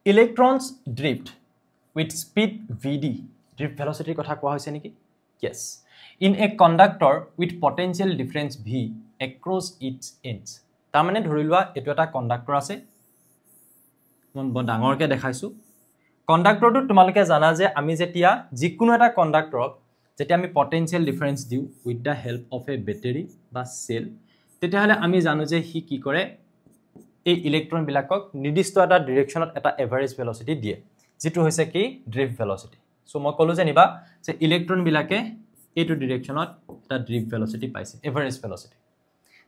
Electrons drift with speed vd. Drift velocity kotha koa hoise niki? Yes. In a conductor with potential difference v across its ends. Ta mane dhori lua etu eta conductor ase. Mon dangor ke dekhaisu. Conductor to তোমালোকে জানা যে আমি যেতিয়া যিকোনো এটা কন্ডাক্টৰক যেতিয়া আমি পটেনশিয়াল ডিফাৰেন্স দিউ with the help of a battery বা সেল তেতিয়া হলে আমি জানো যে হি কি কৰে এই ইলেক্ট্ৰন বিলাকক নিৰ্দিষ্ট এটা ডাইৰেকশনত এটা এভাৰেজ ভেলোসিটি দিয়ে যেটো হৈছে কি ড্ৰিফট ভেলোসিটি সো মই কলো জানিবা যে ইলেক্ট্ৰন বিলাকে এইটো ডাইৰেকশনত এটা ড্ৰিফট ভেলোসিটি পাইছে এভাৰেজ ভেলোসিটি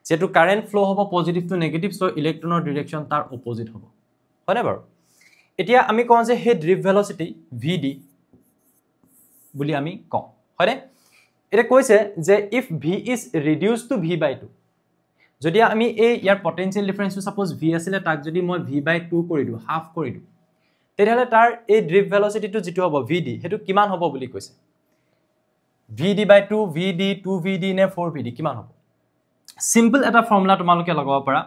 যেটো কাৰেন্ট ফ্লো হ'ব positive two negative so ইলেক্ট্ৰনৰ direction তাৰ অপোজিট হ'ব হয়নে বাৰু এতিয়া আমি কওঁ যে হে ড্ৰিফট ভেলোসিটি vd বুলি আমি কওঁ হয়নে এটা কৈছে যে if v is reduced to v/2 যদি আমি এই ইয়াৰ পটেনশিয়াল ডিফাৰেন্স সাপোজ v আছিলে তাক যদি মই v/2 কৰি দিও হাফ কৰি দিও তেতিয়াহলে তাৰ এই ড্ৰিফট ভেলোসিটি টো যেটো হ'ব vd হেতু কিমান হ'ব বুলি কৈছে vd/2 vd 2vd নে 4vd কিমান হ'ব সিম্পল এটা ফৰ্মুলা তোমালোকে লগাব পাৰা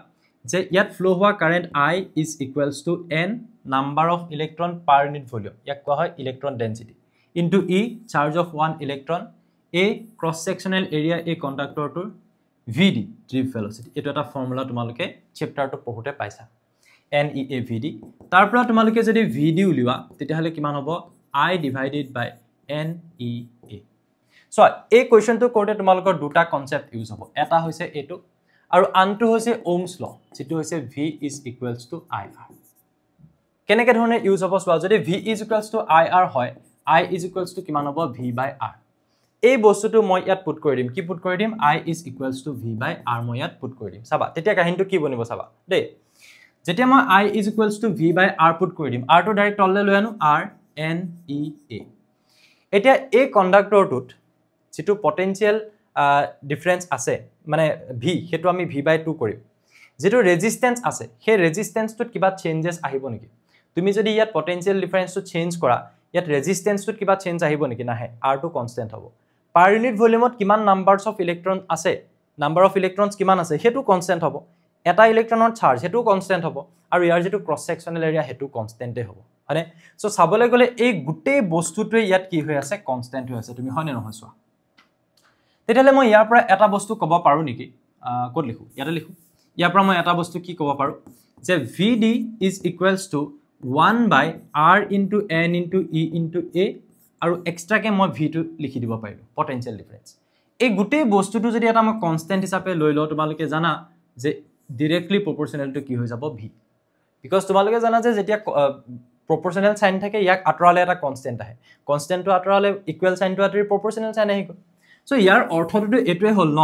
যে ইয়াত ফ্লো হোৱা current I is equals to n number of electron per unit volume ইয়াক কোৱা হয় electron density into E charge of one electron A cross sectional area A conductor to VD drift velocity এটো এটা formula তোমালোকে chapter টো পঢ়োতে পাইছা NEA VD তাৰ পৰা তোমালোকে যদি VD উলিওৱা তেতিয়া হলে কিমান হ'ব I divided by NEA so এই কোৱেশ্চন টো কৰোতে তোমালোকৰ দুটা কনসেপ্ট ইউজ হ'ব এটা হৈছে এটো আৰু আনটো হৈছে ওহমছ ল যেটো হৈছে V is equals to IR কেনেকে ধৰণে ইউজ হ'ব সোৱা যদি V is equals to IR হয় I is equals to কিমান হ'ব V/R এই বস্তুটো মই ইয়াত পুট কৰি দিম কি পুট কৰি দিম I is equals to V/R মই ইয়াত পুট কৰি দিম সাবা তেতিয়া কাহিনীটো কি বনিব সাবা দে যেতিয়া মই I is equals to V/R put কৰি দিম R টো ডাইৰেক্ট তললে লৈ আনো R N E A এতিয়া এই কন্ডাক্টৰটোত যেটো পটেনশিয়াল ডিফাৰেন্স আছে মানে V হেতু আমি V/2 কৰিম যেটো ৰেজিস্ট্যান্স আছে সেই ৰেজিস্ট্যান্সটোত কিবা চেঞ্জেস আহিব নেকি তুমি যদি ইয়াত পটেনশিয়াল ডিফাৰেন্সটো চেঞ্জ কৰা ইয়াত ৰেজিস্ট্যান্সটোত কিবা চেঞ্জ আহিব নেকি নাহে R টো কনস্ট্যান্ট হ'ব পার ইউনিট ভলিউমত কিমান নাম্বাৰস অফ ইলেক্ট্ৰন আছে নাম্বাৰ অফ ইলেক্ট্ৰনস কিমান আছে হেতু কনস্ট্যান্ট হ'ব এটা ইলেক্ট্ৰনৰ চাৰ্জ হেতু কনস্ট্যান্ট হ'ব আৰু ইয়াৰ যেটো ক্ৰস সেকশনাল এৰিয়া হেতু কনস্ট্যান্টে হ'ব মানে সো চাবলৈ গলে এই গুটেই বস্তুটোৱে ইয়াত কি হৈ আছে কনস্ট্যান্ট হৈ আছে তুমি হয়নে নহয় সোৱা তেতিয়ালে মই ইয়াৰ পৰা এটা বস্তু ক'ব পাৰো নেকি কোড লিখো ইয়াতে লিখো ইয়াৰ পৰা মই এটা বস্তু কি ক'ব পাৰো যে vd is equals to 1/r into n into e into a আৰু এক্সট্ৰা কে মই v টো লিখি দিব পাৰিলো পটেনশিয়াল ডিফাৰেন্স এই গুটেই বস্তুটো যদি এটা মই কনস্ট্যান্ট হিচাপে লৈ লও তোমালোকে জানা যে ডাইৰেক্টলি প্ৰপৰশনাল টু কি হৈ যাব v বিকজ তোমালোকে জানা যে যেতিয়া প্ৰপৰশনাল সাইন থাকে ইয়াক আতৰালে এটা কনস্ট্যান্ট আহে কনস্ট্যান্ট টু আতৰালে ইকুৱেল সাইন টু আতৰি প্ৰপৰশনাল সাইন আহিব সো ইয়াৰ অৰ্থটো এটোৱে হল ন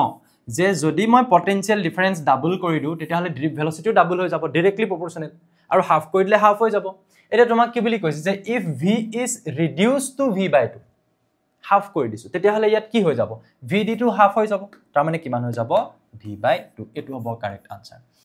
যে যদি মই পটেনশিয়াল ডিফাৰেন্স ডাবল কৰি দিও তেতিয়া হলে ড্ৰিফট ভেলোসিটিও ডাবল হৈ যাব ডাইৰেক্টলি প্ৰপৰশনাল আৰু হাফ কৰি দিলে হাফ হৈ যাব এটা তোমাক কি বুলি কৈছে যে if v is reduced to v/2 half কৰি দিছো তেতিয়া হলে ইয়াত কি হৈ যাব vd টো হাফ হৈ যাব তাৰ মানে কিমান হৈ যাব v/2 এটো হ'ব কাৰেক্ট আনসাৰ